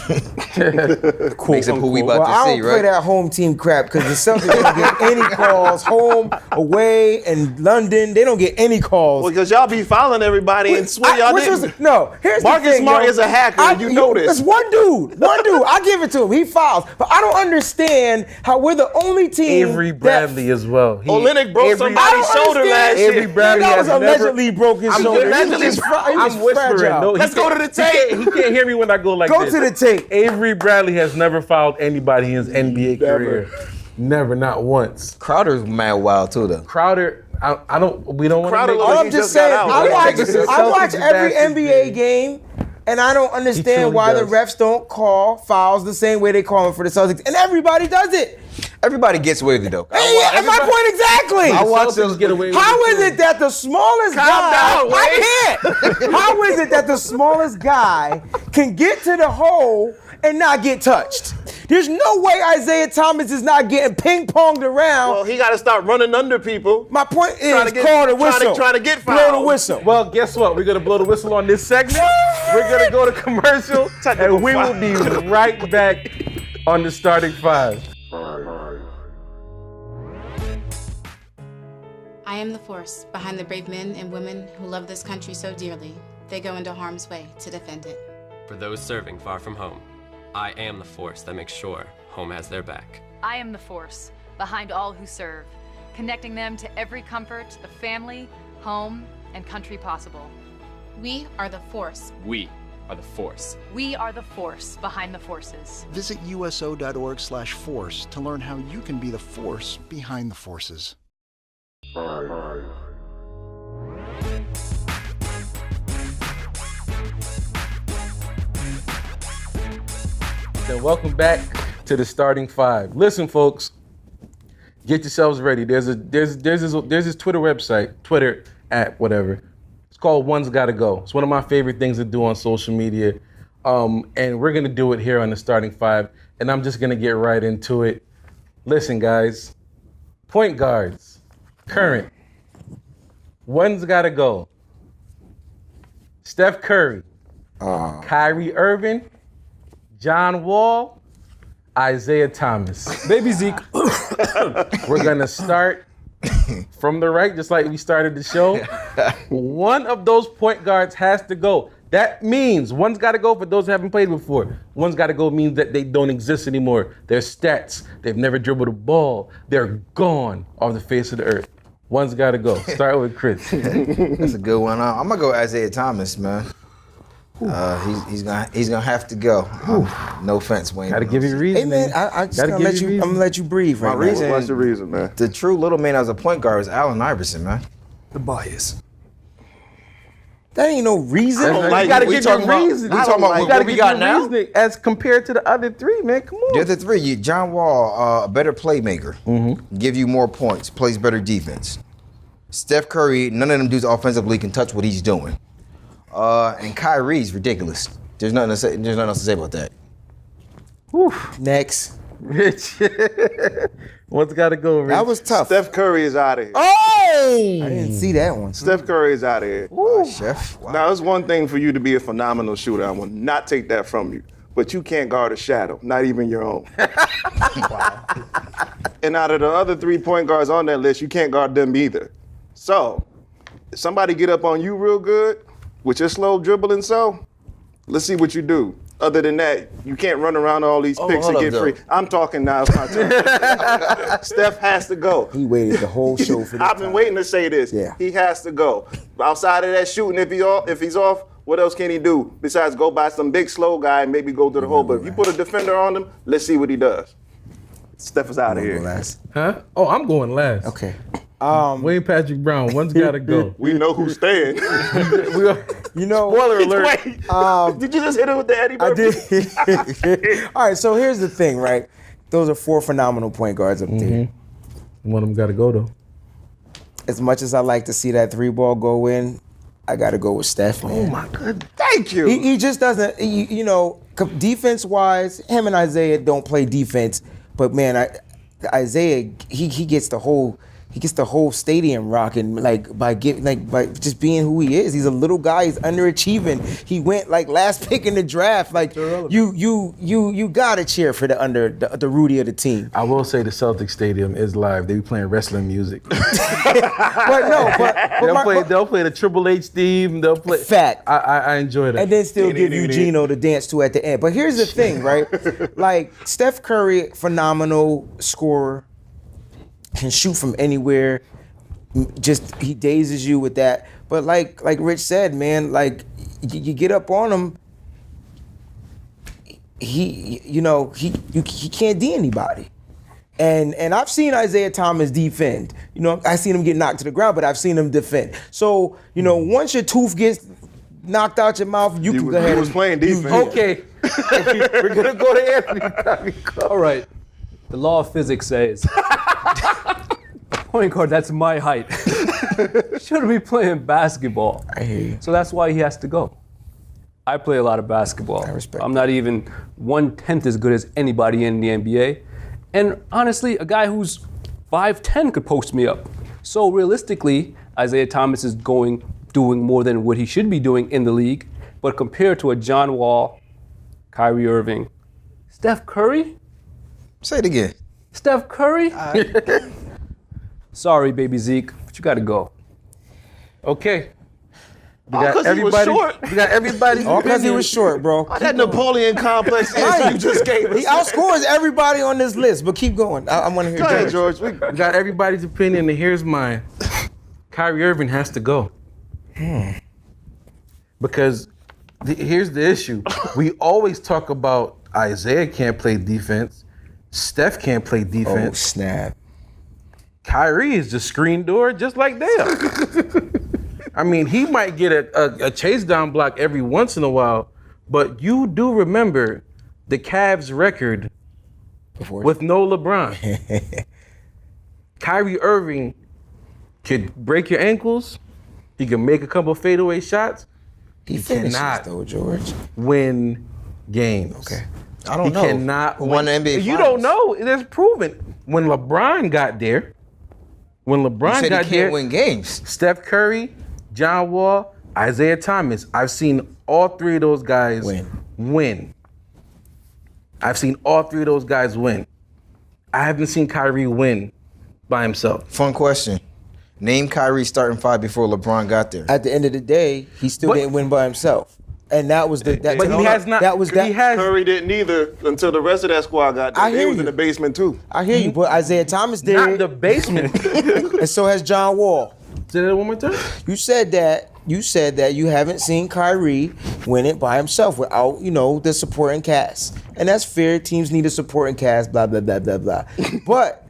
Makes it who we about to see, right? I don't play that home team crap because the Celtics don't get any calls. Home, away, and London, they don't get any calls. Well, because y'all be fouling everybody and swear y'all didn't. Here's Marcus the thing, Smart is a hacker. You know this. It's one dude. I give it to him. He fouls. But I don't understand how we're the only team. Avery Bradley as well. Olynyk broke somebody's shoulder last year. Avery Bradley was allegedly broke his shoulder. I'm whispering. No, let's go to the tape. He can't hear me when I go like this. Go to the tape. Avery Bradley has never fouled anybody in his NBA career. Never, not once. Crowder's mad wild too, though. Crowder, we don't want to. All I'm just saying, I watch every NBA game, and I don't understand why the refs don't call fouls the same way they call them for the Celtics, and everybody does it. Everybody gets away with it, though. My point exactly. I watch them get away with it. How is it that the smallest guy? I can't. How is it that the smallest guy can get to the hole and not get touched? There's no way Isaiah Thomas is not getting ping-ponged around. Well, he got to start running under people. My point is, call the whistle. Trying to get fouled. Blow the whistle. Well, guess what? We're going to blow the whistle on this segment. We're going to go to commercial, and we will be right back on the starting five. I am the force behind the brave men and women who love this country so dearly, they go into harm's way to defend it. For those serving far from home, I am the force that makes sure home has their back. I am the force behind all who serve, connecting them to every comfort of family, home, and country possible. We are the force. We are the force. We are the force behind the forces. Visit uso.org/force to learn how you can be the force behind the forces. So welcome back to the starting five. Listen, folks, get yourselves ready. There's this Twitter website, Twitter at whatever. It's called One's Gotta Go. It's one of my favorite things to do on social media, and we're gonna do it here on the starting five. And I'm just gonna get right into it. Listen, guys, point guards, current. One's gotta go. Steph Curry, Kyrie Irving, John Wall, Isaiah Thomas. Baby Zeke. We're gonna start from the right, just like we started the show. One of those point guards has to go. That means one's gotta go for those who haven't played before. One's gotta go means that they don't exist anymore. They're stats. They've never dribbled a ball. They're gone off the face of the earth. One's gotta go. Start with Chris. That's a good one. I'm gonna go Isaiah Thomas, man. He's gonna have to go. No offense, Wayne. Gotta give you a reason. Hey man, I'm gonna let you breathe right now. What's the reason, man? The true little man as a point guard is Allen Iverson, man. The bias. That ain't no reason. You gotta give you a reason. We talking about what we got now? As compared to the other three, man. Come on. The other three, John Wall, a better playmaker, give you more points, plays better defense. Steph Curry, none of them dudes offensively can touch what he's doing. And Kyrie's ridiculous. There's nothing else to say about that. Whew. Next. Rich. One's got to go, Rich. That was tough. Steph Curry is out of here. Oh! I didn't see that one. Steph Curry is out of here. Chef. Wow. Now, it's one thing for you to be a phenomenal shooter. I will not take that from you. But you can't guard a shadow, not even your own. Wow. And out of the other 3 point guards on that list, you can't guard them either. So, if somebody get up on you real good with your slow dribbling, let's see what you do. Other than that, you can't run around all these picks and get free. I'm talking now. It's my turn. Steph has to go. He waited the whole show for this. I've been waiting to say this. Yeah. He has to go. Outside of that shooting, if he's off, What else can he do besides go by some big slow guy and maybe go to the hole? But if you put a defender on him, let's see what he does. Steph is out of here. Huh? Oh, I'm going last. Okay. Wayne Patrick Brown, one's got to go. We know who's staying. You know, spoiler alert. Did you just hit him with the Eddie Murphy? I did. All right, so here's the thing, right? Those are 4 phenomenal point guards up there. One of them got to go, though. As much as I like to see that 3-ball go in, I got to go with Steph, man. Oh, my goodness. Thank you. He just doesn't, you know, defense-wise, him and Isaiah don't play defense. But, man, Isaiah, he gets the whole stadium rocking by just being who he is. He's a little guy. He's underachieving. He went last pick in the draft. You gotta cheer for the Rudy of the team. I will say the Celtics stadium is live. They be playing wrestling music. They'll play the Triple H theme. They'll play. Fact. I enjoy that. And then still give you Gino to dance to at the end. But here's the thing, right? Steph Curry, phenomenal scorer. Can shoot from anywhere. Just he dazes you with that. But like Rich said, man, you get up on him. He can't D anybody. And I've seen Isaiah Thomas defend. You know, I've seen him get knocked to the ground, but I've seen him defend. So once your tooth gets knocked out your mouth, you can go ahead. He was playing defense. Okay, we're gonna go to Anthony. All right. The law of physics says a point guard that's my height shouldn't be playing basketball. I hear you. So that's why he has to go. I play a lot of basketball. I respect I'm not even 1/10 as good as anybody in the NBA. And honestly, a guy who's 5'10" could post me up. So realistically, Isaiah Thomas is doing more than what he should be doing in the league. But compared to a John Wall, Kyrie Irving, Steph Curry, say it again. Steph Curry? Sorry, baby Zeke, but you got to go. Okay. We got everybody. All because he was short, bro. That Napoleon complex answer you just gave us. He outscores everybody on this list, but keep going. I want to hear Go ahead, George. We got everybody's opinion, and here's mine. Kyrie Irving has to go. Because here's the issue. We always talk about Isaiah can't play defense. Steph can't play defense. Oh, snap. Kyrie is the screen door just like Dale. I mean, he might get a chase down block every once in a while, but you do remember the Cavs record with no LeBron. Kyrie Irving could break your ankles. He can make a couple fadeaway shots. He cannot though, George. Win games. Okay. I don't know. He cannot won the NBA You Finals. don't know. It is proven. When LeBron got there, You said he can't win games. Steph Curry, John Wall, Isaiah Thomas. I've seen all three of those guys win. I've seen all three of those guys win. I haven't seen Kyrie win by himself. Fun question. Name Kyrie starting 5 before LeBron got there. At the end of the day, he still didn't win by himself. And that was the. But he has not. Curry didn't either until the rest of that squad got there. I hear They was you. in the basement too. I hear you, but Isaiah Thomas did. Not the basement. And so has John Wall. Say that one more time. You said that you haven't seen Kyrie win it by himself without, the supporting cast. And that's fair. Teams need a supporting cast, blah, blah, blah, blah, blah. But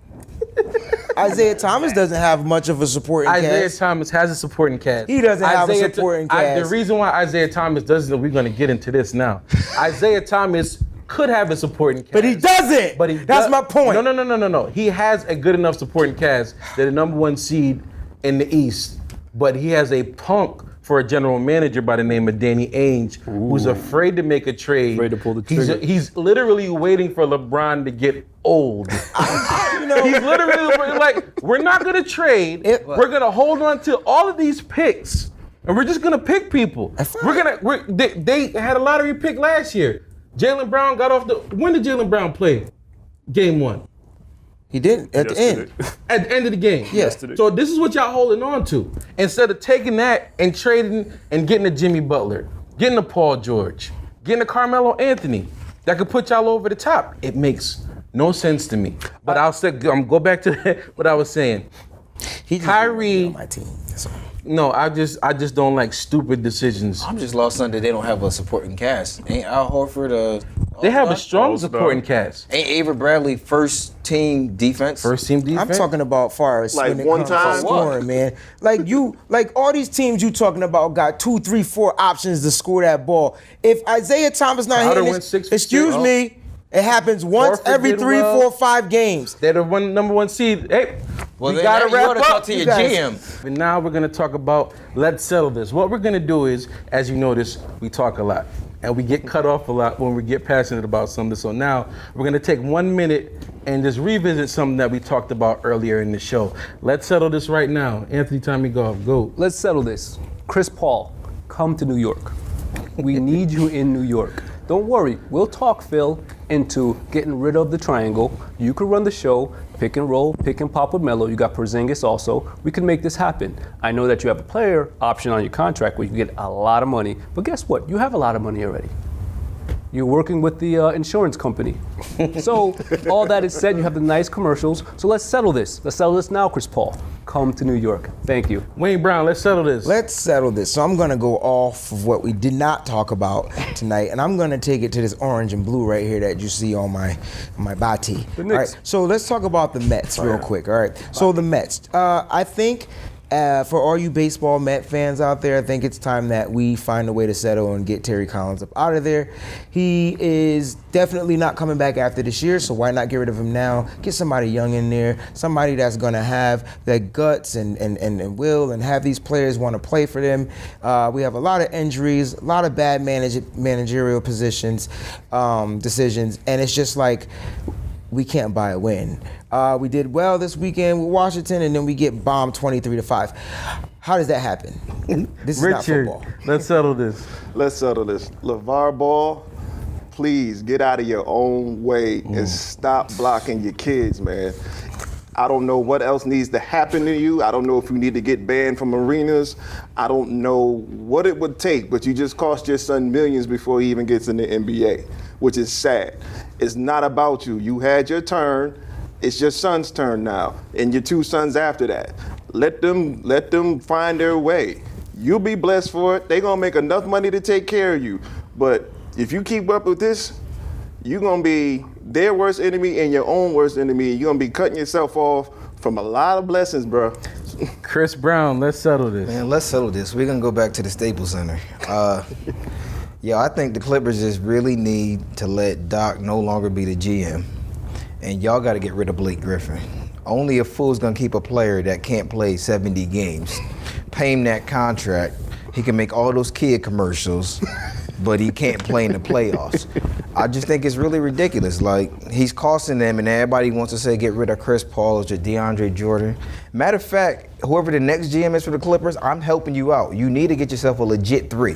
Isaiah Thomas doesn't have much of a supporting cast. Isaiah Thomas has a supporting cast. He doesn't have a supporting cast. The reason why Isaiah Thomas doesn't, we're going to get into this now. Isaiah Thomas could have a supporting cast. But he doesn't. That's my point. No. He has a good enough supporting cast. They're the number 1 seed in the East. But he has a punk for a general manager by the name of Danny Ainge, who's afraid to make a trade. Afraid to pull the trigger. He's literally waiting for LeBron to get old. He's literally like, we're not going to trade. We're going to hold on to all of these picks, and we're just going to pick people. They had a lottery pick last year. Jaylen Brown got off the. When did Jaylen Brown play? Game 1. He didn't at the end. At the end of the game. Yes. So this is what y'all holding on to. Instead of taking that and trading and getting a Jimmy Butler, getting a Paul George, getting a Carmelo Anthony that could put y'all over the top. It makes no sense to me. But I'll go back to what I was saying. He just Kyrie on my team. That's all. No, I just don't like stupid decisions. I'm just lost under they don't have a supporting cast. Ain't Al Horford They have a strong supporting cast. Ain't Avery Bradley first team defense? First team defense? I'm talking about far as Like when it one comes time? to scoring, man. Like all these teams you talking about got 2, 3, 4 options to score that ball. If Isaiah Thomas not Crowder hitting went it, 6 for excuse 6. me, it happens once Horford every did 3, well. 4, 5 games. They're the number one seed. Hey, Well, we then gotta you wrap oughta up. talk to your guys. GM. And now we're gonna talk about let's settle this. What we're gonna do is, as you notice, we talk a lot. And we get cut off a lot when we get passionate about something. So now we're gonna take 1 minute and just revisit something that we talked about earlier in the show. Let's settle this right now. Anthony Tommy Golf, go. Let's settle this. Chris Paul, come to New York. We need you in New York. Don't worry, we'll talk Phil into getting rid of the triangle. You can run the show, pick and roll, pick and pop with Melo. You got Porzingis also. We can make this happen. I know that you have a player option on your contract where you can get a lot of money, but guess what? You have a lot of money already. You're working with the insurance company. So all that is said, you have the nice commercials. So let's settle this. Let's settle this now, Chris Paul. Come to New York. Thank you. Wayne Brown, let's settle this. Let's settle this. So I'm gonna go off of what we did not talk about tonight, and I'm gonna take it to this orange and blue right here that you see on my body. All right. So let's talk about the Mets real quick. All right. So the Mets. I think. For all you baseball Met fans out there, I think it's time that we find a way to settle and get Terry Collins up out of there. He is definitely not coming back after this year, so why not get rid of him now? Get somebody young in there, somebody that's going to have the guts and will and have these players want to play for them. We have a lot of injuries, a lot of bad managerial decisions, and it's just like, we can't buy a win. We did well this weekend with Washington, and then we get bombed 23-5. How does that happen? This is Richard, not football. let's settle this. Let's settle this. LeVar Ball, please get out of your own way and stop blocking your kids, man. I don't know what else needs to happen to you. I don't know if you need to get banned from arenas. I don't know what it would take, but you just cost your son millions before he even gets in the NBA, which is sad. It's not about you. You had your turn. It's your son's turn now, and your 2 sons after that. Let them find their way. You'll be blessed for it. They're gonna make enough money to take care of you. But if you keep up with this, you're gonna be their worst enemy and your own worst enemy. You're gonna be cutting yourself off from a lot of blessings, bro. Chris Brown, let's settle this. Man, let's settle this. We're gonna go back to the Staples Center. I think the Clippers just really need to let Doc no longer be the GM. And y'all gotta get rid of Blake Griffin. Only a fool's gonna keep a player that can't play 70 games. Pay him that contract. He can make all those kid commercials, but he can't play in the playoffs. I just think it's really ridiculous. Like, he's costing them, and everybody wants to say get rid of Chris Paul or DeAndre Jordan. Matter of fact, whoever the next GM is for the Clippers, I'm helping you out. You need to get yourself a legit 3.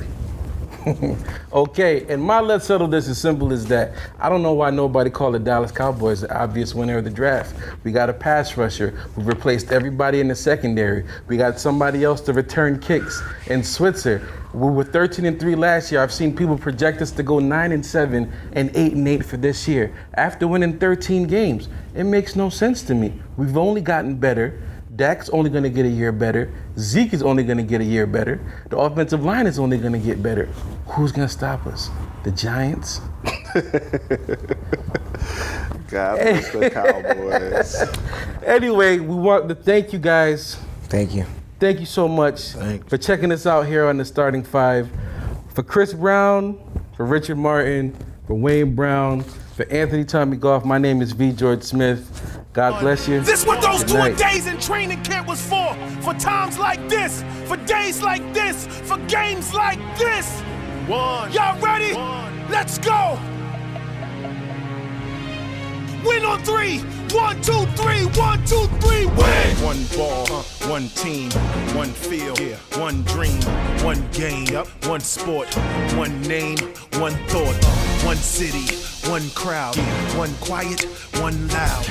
Okay, and my let's settle this as simple as that. I don't know why nobody called the Dallas Cowboys the obvious winner of the draft. We got a pass rusher. We replaced everybody in the secondary. We got somebody else to return kicks in Switzer. We were 13-3 last year. I've seen people project us to go 9-7 and 8-8 for this year. After winning 13 games, it makes no sense to me. We've only gotten better. Dak's only going to get a year better. Zeke is only going to get a year better. The offensive line is only going to get better. Who's going to stop us? The Giants? God bless the Cowboys. Anyway, we want to thank you guys. Thank you. Thank you so much for checking us out here on the Starting 5. For Chris Brown, for Richard Martin, for Wayne Brown, for Anthony Tommy Golf, my name is V. George Smith. God bless you. This what those Good 2 night. days in training camp was for times like this, for days like this, for games like this. Y'all ready? Let's go. Win on 3. 1, 2, 3. 1, 2, 3. Win. One ball, one team, one field, one dream, one game, one sport, one name, one thought, one city, one crowd, one quiet, one loud.